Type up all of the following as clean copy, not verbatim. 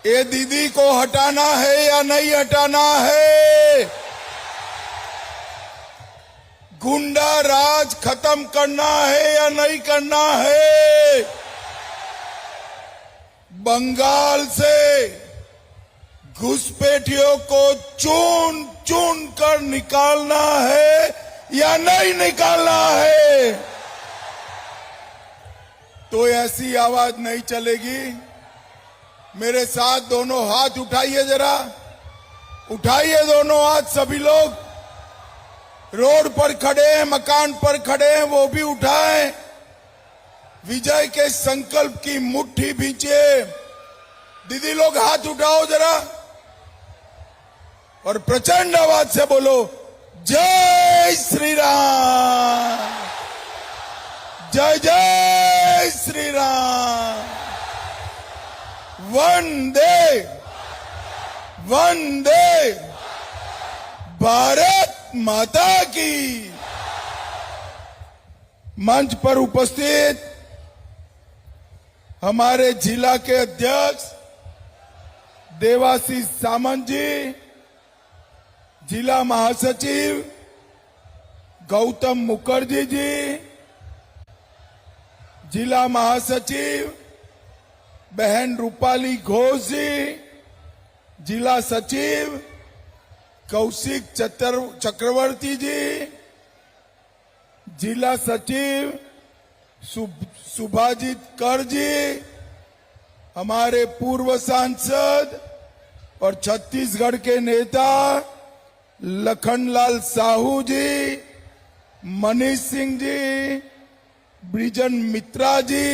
ये दीदी को हटाना है या नहीं हटाना है? गुंडा राज खत्म करना है या नहीं करना है? बंगाल से घुसपैठियों को चुन चुन कर निकालना है या नहीं निकालना है? तो ऐसी आवाज नहीं चलेगी। मेरे साथ दोनों हाथ उठाइए, जरा उठाइए दोनों हाथ। सभी लोग रोड पर खड़े हैं, मकान पर खड़े हैं, वो भी उठाएं। विजय के संकल्प की मुट्ठी भींचे। दीदी लोग हाथ उठाओ जरा और प्रचंड आवाज से बोलो, जय श्री राम, जय जय श्री राम, वंदे वंदे भारत माता की। मंच पर उपस्थित हमारे जिला के अध्यक्ष देवाशीष सामंत जी, जिला महासचिव गौतम मुखर्जी जी, जिला महासचिव बहन रूपाली घोष जी, जिला सचिव कौशिक चक्रवर्ती जी, जिला सचिव सुभाजित कर जी, हमारे पूर्व सांसद और छत्तीसगढ़ के नेता लखनलाल साहू जी, मनीष सिंह जी, ब्रिजन मित्रा जी,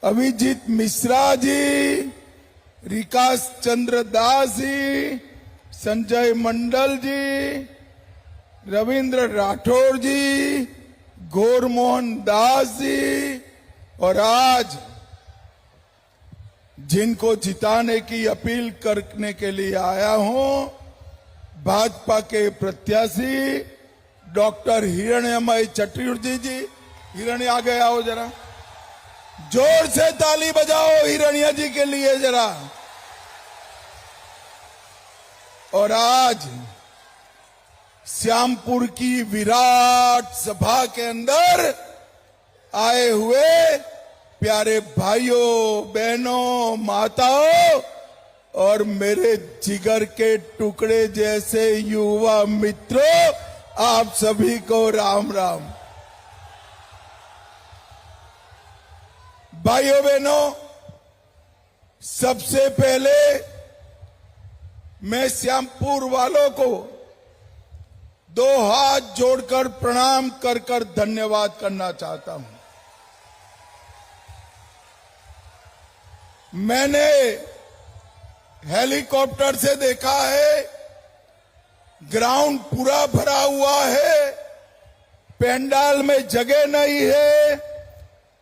अभिजीत मिश्रा जी, विकास चंद्र दास जी, संजय मंडल जी, रविंद्र राठौर जी, गौरमोहन दास जी, और आज जिनको जिताने की अपील करने के लिए आया हूं, भाजपा के प्रत्याशी डॉक्टर हिरण्यमय चतुर्वेदी जी। हिरण्य आगे आओ जरा, जोर से ताली बजाओ हिरण्य जी के लिए जरा। और आज श्यामपुर की विराट सभा के अंदर आए हुए प्यारे भाइयों, बहनों, माताओं और मेरे जिगर के टुकड़े जैसे युवा मित्रों, आप सभी को राम राम। भाइयों बहनों, सबसे पहले मैं श्यामपुर वालों को दो हाथ जोड़कर प्रणाम कर कर धन्यवाद करना चाहता हूं। मैंने हेलीकॉप्टर से देखा है, ग्राउंड पूरा भरा हुआ है, पेंडाल में जगह नहीं है,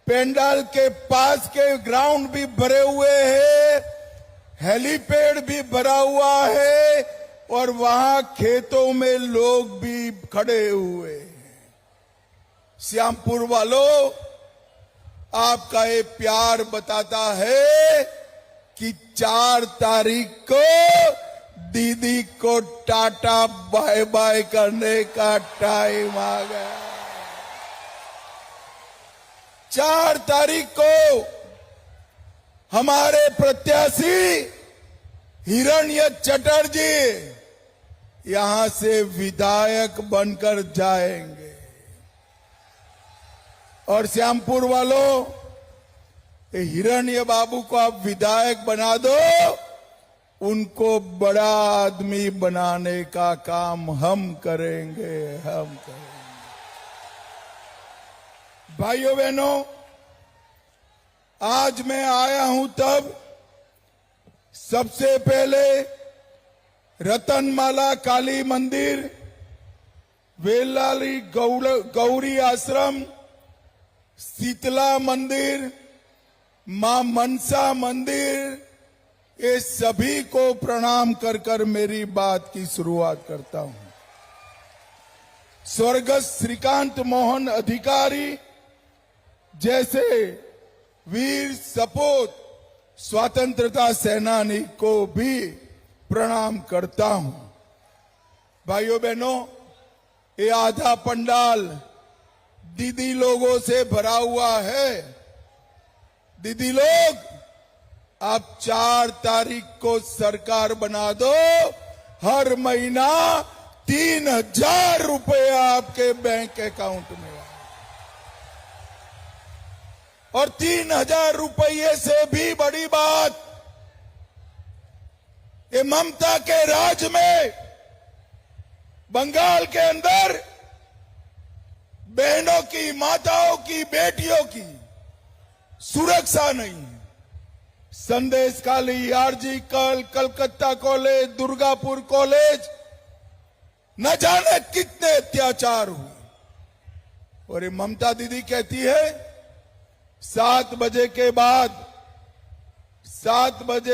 पेंडाल के पास के ग्राउंड भी भरे हुए हैं, हेलीपैड भी भरा हुआ है और वहां खेतों में लोग भी खड़े हुए हैं। श्यामपुर वालों, आपका ये प्यार बताता है कि 4 तारीख को दीदी को टाटा बाय बाय करने का टाइम आ गया। 4 तारीख को हमारे प्रत्याशी हिरण्य चटर्जी यहां से विधायक बनकर जाएंगे। और श्यामपुर वालों, हिरण्य बाबू को आप विधायक बना दो, उनको बड़ा आदमी बनाने का काम हम करेंगे, हम करेंगे। भाइयों बहनों, आज मैं आया हूं तब सबसे पहले रतनमाला काली मंदिर, वेलाली गौरी आश्रम, शीतला मंदिर, मां मनसा मंदिर, ये सभी को प्रणाम कर कर मेरी बात की शुरुआत करता हूं। स्वर्गस्थ श्रीकांत मोहन अधिकारी जैसे वीर सपूत स्वतंत्रता सेनानी को भी प्रणाम करता हूं। भाइयों बहनों, ये आधा पंडाल दीदी लोगों से भरा हुआ है। दीदी लोग, आप 4 तारीख को सरकार बना दो, हर महीना 3,000 रुपए आपके बैंक अकाउंट में आए। और 3,000 रुपये से भी बड़ी बात, ये ममता के राज में बंगाल के अंदर बहनों की, माताओं की, बेटियों की सुरक्षा नहीं है। Sandeshkhali, RG Calcutta college, Durgapur college, न जाने कितने अत्याचार हुए। और ये ममता दीदी कहती है 7 बजे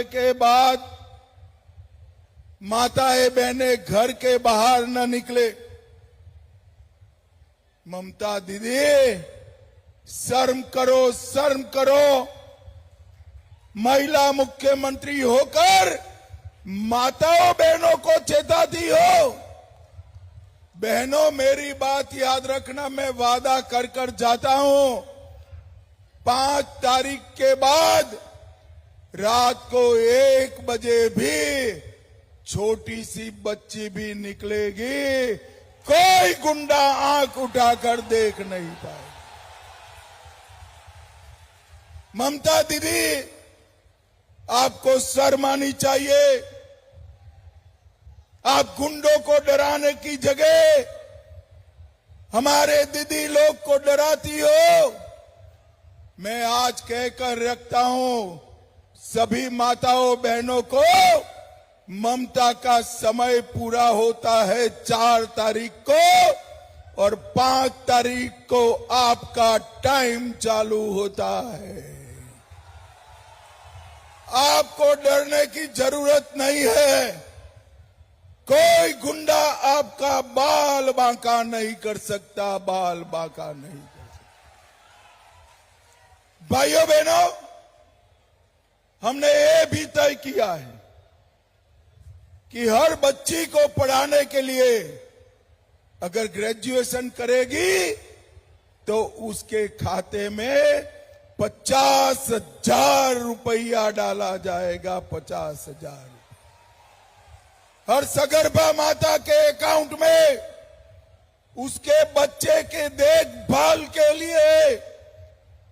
के बाद माताएं बहनें घर के बाहर न निकले। ममता दीदी, शर्म करो, शर्म करो। महिला मुख्यमंत्री होकर माताओं बहनों को चेताती हो। बहनों, मेरी बात याद रखना, मैं वादा कर कर जाता हूं, 5 तारीख के बाद रात को 1 बजे भी छोटी सी बच्ची भी निकलेगी, कोई गुंडा आंख उठाकर देख नहीं पाए। ममता दीदी, आपको शर्म आनी चाहिए। आप गुंडों को डराने की जगह हमारे दीदी लोग को डराती हो। मैं आज कहकर रखता हूं सभी माताओं बहनों को, ममता का समय पूरा होता है 4 तारीख को और 5 तारीख को आपका टाइम चालू होता है। आपको डरने की जरूरत नहीं है। कोई गुंडा आपका बाल बांका नहीं कर सकता, बाल बांका नहीं कर सकता। भाइयों बहनों, हमने ये भी तय किया है कि हर बच्ची को पढ़ाने के लिए अगर ग्रेजुएशन करेगी तो उसके खाते में 50,000 रुपया डाला जाएगा। 50,000 हर सगर्भा माता के अकाउंट में उसके बच्चे के देखभाल के लिए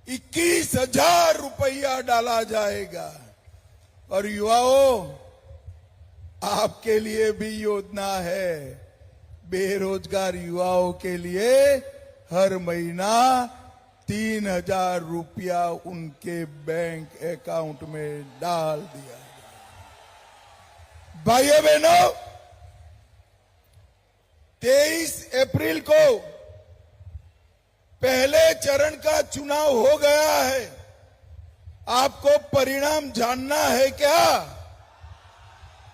21,000 रुपया डाला जाएगा। और युवाओं, आपके लिए भी योजना है। बेरोजगार युवाओं के लिए हर महीना 3,000 रुपया उनके बैंक अकाउंट में डाल दिया जाए। भाइयों बहनों, 23 अप्रैल को पहले चरण का चुनाव हो गया है। आपको परिणाम जानना है क्या?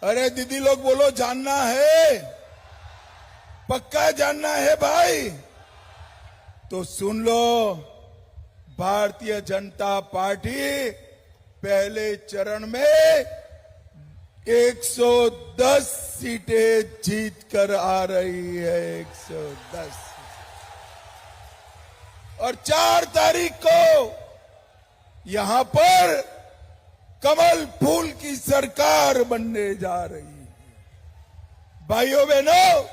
अरे दीदी लोग बोलो, जानना है? पक्का जानना है भाई? तो सुन लो, भारतीय जनता पार्टी पहले चरण में 110 सीटें जीत कर आ रही है। 110। और 4 तारीख को यहां पर कमल फूल की सरकार बनने जा रही है। भाइयों बहनों,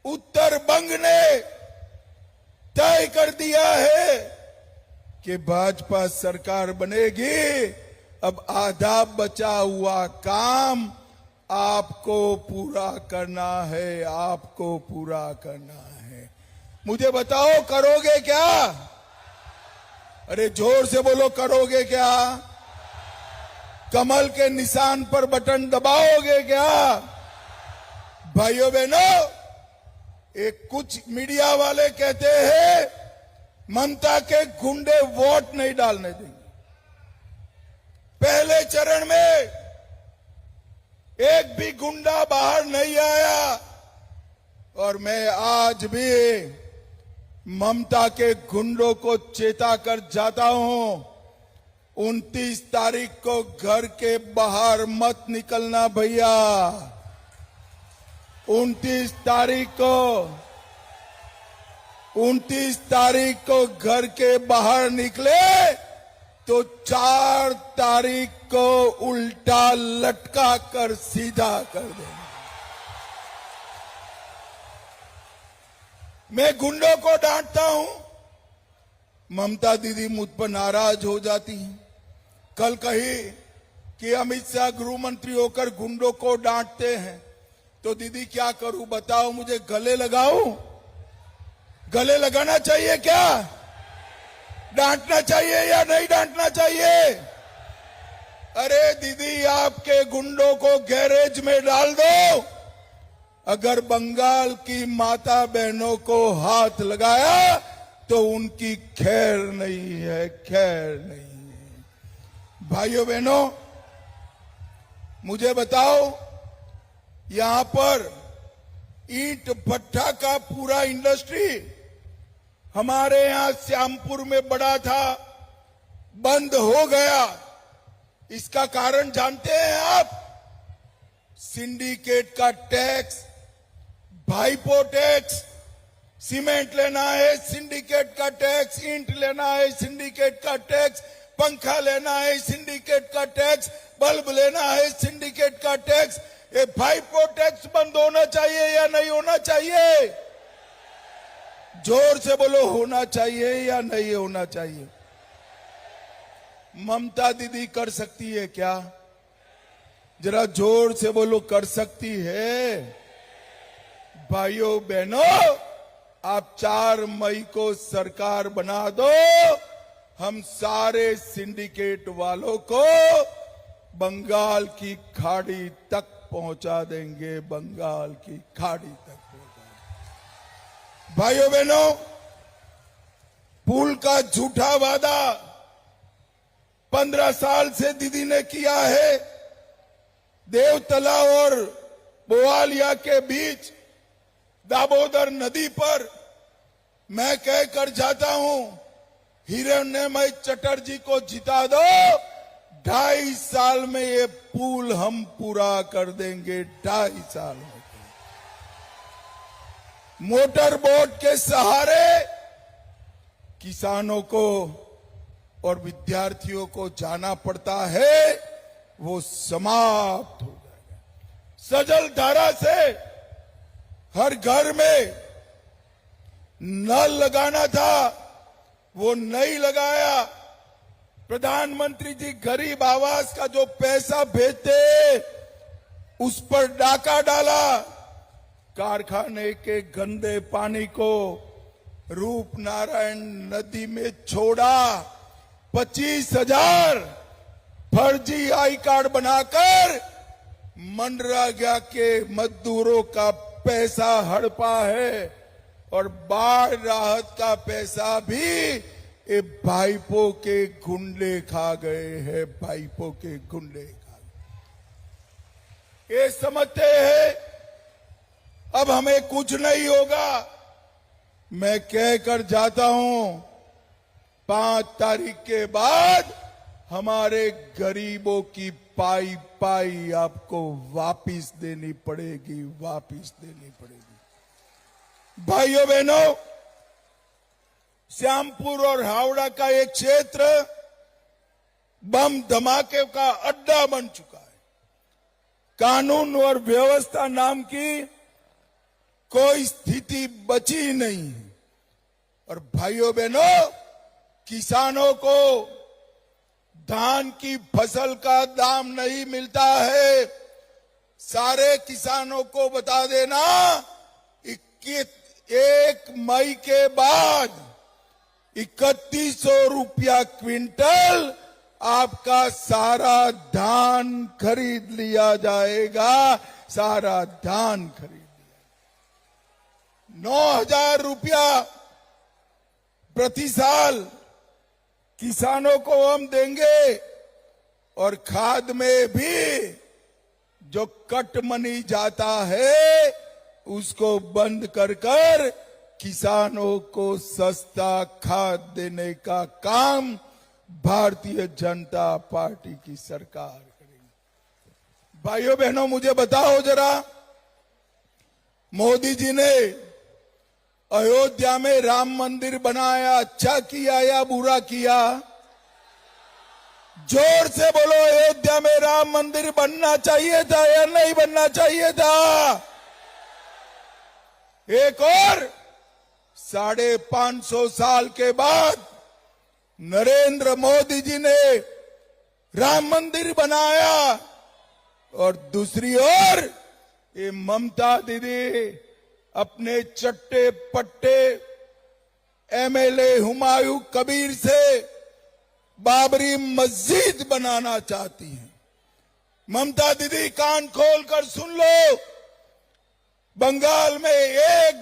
उत्तर बंग ने तय कर दिया है कि भाजपा सरकार बनेगी। अब आधा बचा हुआ काम आपको पूरा करना है, आपको पूरा करना है। मुझे बताओ, करोगे क्या? अरे जोर से बोलो, करोगे क्या? कमल के निशान पर बटन दबाओगे क्या? भाइयों बहनों, एक कुछ मीडिया वाले कहते हैं ममता के गुंडे वोट नहीं डालने देंगे। पहले चरण में एक भी गुंडा बाहर नहीं आया। और मैं आज भी ममता के गुंडों को चेता कर जाता हूं, 29 तारीख को घर के बाहर मत निकलना भैया। 29 तारीख को घर के बाहर निकले तो 4 तारीख को उल्टा लटका कर सीधा कर देना। मैं गुंडों को डांटता हूं, ममता दीदी मुझ पर नाराज हो जाती हैं। कल कही कि अमित शाह गृह मंत्री होकर गुंडों को डांटते हैं, तो दीदी क्या करूं बताओ, मुझे गले लगाऊं? गले लगाना चाहिए क्या? डांटना चाहिए या नहीं डांटना चाहिए? अरे दीदी, आपके गुंडों को गैरेज में डाल दो। अगर बंगाल की माता बहनों को हाथ लगाया तो उनकी खैर नहीं है, खैर नहीं है। भाइयों बहनों, मुझे बताओ, यहां पर ईंट भट्ठा का पूरा इंडस्ट्री हमारे यहां श्यामपुर में बड़ा था, बंद हो गया। इसका कारण जानते हैं आप? सिंडिकेट का टैक्स, भाईपो टैक्स। सीमेंट लेना है, सिंडिकेट का टैक्स। ईंट लेना है, सिंडिकेट का टैक्स। पंखा लेना है, सिंडिकेट का टैक्स। बल्ब लेना है, सिंडिकेट का टैक्स। ये भाईपो टैक्स बंद होना चाहिए या नहीं होना चाहिए? जोर से बोलो, होना चाहिए या नहीं होना चाहिए? ममता दीदी कर सकती है क्या? जरा जोर से बोलो, कर सकती है? भाइयों बहनों, आप 4 मई को सरकार बना दो, हम सारे सिंडिकेट वालों को बंगाल की खाड़ी तक पहुंचा देंगे, बंगाल की खाड़ी तक पहुंचा देंगे। भाइयों बहनों, पुल का झूठा वादा 15 साल से दीदी ने किया है। देवतला और बोवालिया के बीच दामोदर नदी पर मैं कहकर जाता हूं, हिरण्यमय चटर्जी को जिता दो, 2.5 साल में ये पुल हम पूरा कर देंगे। 2.5 साल में मोटर बोट के सहारे किसानों को और विद्यार्थियों को जाना पड़ता है, वो समाप्त हो जाएगा। सजल धारा से हर घर में नल लगाना था, वो नहीं लगाया। प्रधानमंत्री जी गरीब आवास का जो पैसा भेजते, उस पर डाका डाला। कारखाने के गंदे पानी को रूपनारायण नदी में छोड़ा। 25,000 फर्जी आई कार्ड बनाकर मनरेगा के मजदूरों का पैसा हड़पा है, और बाढ़ राहत का पैसा भी ये भाईपो के गुंडे खा गए हैं। भाईपो के गुंडे खा गए। ये समझते हैं अब हमें कुछ नहीं होगा। मैं कहकर जाता हूं, 5 तारीख के बाद हमारे गरीबों की पाई पाई आपको वापिस देनी पड़ेगी, वापिस देनी पड़ेगी। भाइयों बहनों, श्यामपुर और हावड़ा का एक क्षेत्र बम धमाके का अड्डा बन चुका है। कानून और व्यवस्था नाम की कोई स्थिति बची नहीं है। और भाइयों बहनों, किसानों को धान की फसल का दाम नहीं मिलता है। सारे किसानों को बता देना, 1 मई के बाद 3100 रुपया क्विंटल आपका सारा धान खरीद लिया जाएगा। सारा धान खरीद लिया। 9,000 रुपया प्रति साल किसानों को हम देंगे। और खाद में भी जो कट मनी जाता है, उसको बंद कर किसानों को सस्ता खाद देने का काम भारतीय जनता पार्टी की सरकार करेगी। भाइयों बहनों, मुझे बताओ जरा, मोदी जी ने अयोध्या में राम मंदिर बनाया, अच्छा किया या बुरा किया? जोर से बोलो, अयोध्या में राम मंदिर बनना चाहिए था या नहीं बनना चाहिए था? एक और 550 साल के बाद नरेंद्र मोदी जी ने राम मंदिर बनाया, और दूसरी ओर ये ममता दीदी अपने चट्टे पट्टे एमएलए हुमायूं कबीर से बाबरी मस्जिद बनाना चाहती हैं। ममता दीदी, कान खोल कर सुन लो, बंगाल में एक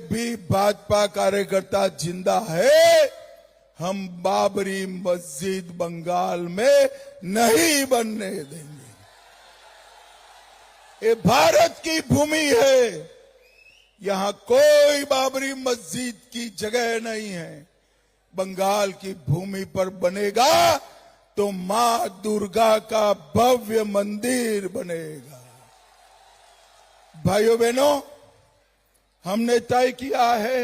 भी भाजपा कार्यकर्ता जिंदा है, हम बाबरी मस्जिद बंगाल में नहीं बनने देंगे। ये भारत की भूमि है, यहां कोई बाबरी मस्जिद की जगह नहीं है। बंगाल की भूमि पर बनेगा तो मां दुर्गा का भव्य मंदिर बनेगा। भाइयों बहनों, हमने तय किया है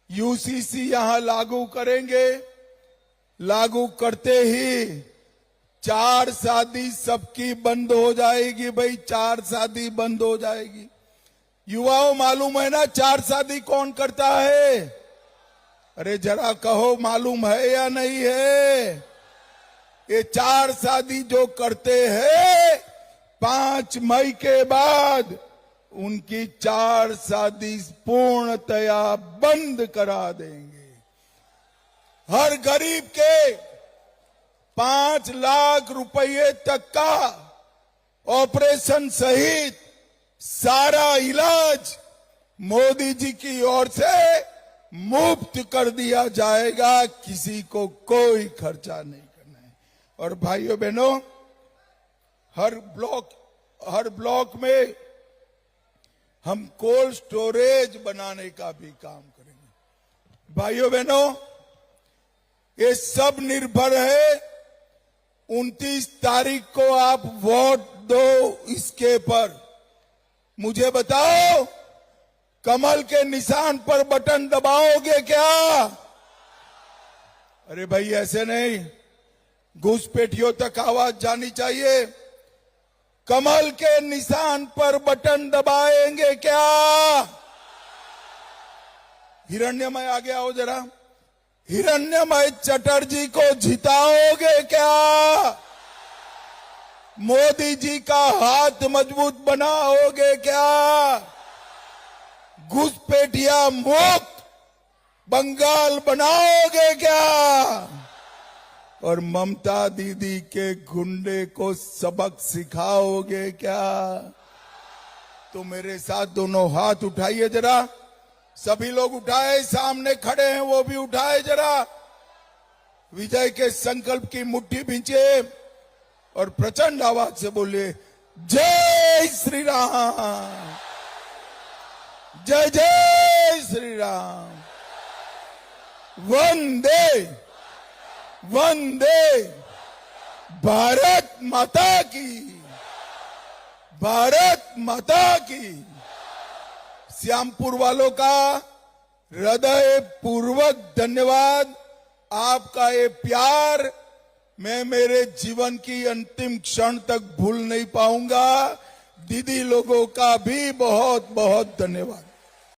यूसीसी यहां लागू करेंगे। लागू करते ही 4 शादी सबकी बंद हो जाएगी। भाई, 4 शादी बंद हो जाएगी। युवाओं, मालूम है ना 4 शादी कौन करता है? अरे जरा कहो, मालूम है या नहीं है? ये 4 शादी जो करते हैं 5 मई के बाद उनकी 4 शादी पूर्णतया बंद करा देंगे। हर गरीब के 5 लाख रुपए तक का ऑपरेशन सहित सारा इलाज मोदी जी की ओर से मुफ्त कर दिया जाएगा। किसी को कोई खर्चा नहीं करना है। और भाइयों बहनों, हर ब्लॉक में हम कोल्ड स्टोरेज बनाने का भी काम करेंगे। भाइयों बहनों, ये सब निर्भर है 29 तारीख को आप वोट दो इसके पर। मुझे बताओ, कमल के निशान पर बटन दबाओगे क्या? अरे भाई, ऐसे नहीं, घुसपैठियों तक आवाज जानी चाहिए। कमल के निशान पर बटन दबाएंगे क्या? हिरण्यमय, आगे आओ जरा। हिरण्यमय चटर्जी को जिताओगे क्या? मोदी जी का हाथ मजबूत बनाओगे क्या? घुसपैठिया मुक्त बंगाल बनाओगे क्या? और ममता दीदी के गुंडे को सबक सिखाओगे क्या? तो मेरे साथ दोनों हाथ उठाइए जरा। सभी लोग उठाए, सामने खड़े हैं वो भी उठाए जरा। विजय के संकल्प की मुट्ठी भींचे और प्रचंड आवाज से बोलिए, जय श्री राम, जय जय श्री राम, वंदे वंदे भारत माता की, भारत माता की। श्यामपुर वालों का हृदय पूर्वक धन्यवाद। आपका ये प्यार मैं मेरे जीवन की अंतिम क्षण तक भूल नहीं पाऊंगा। दीदी लोगों का भी बहुत बहुत धन्यवाद।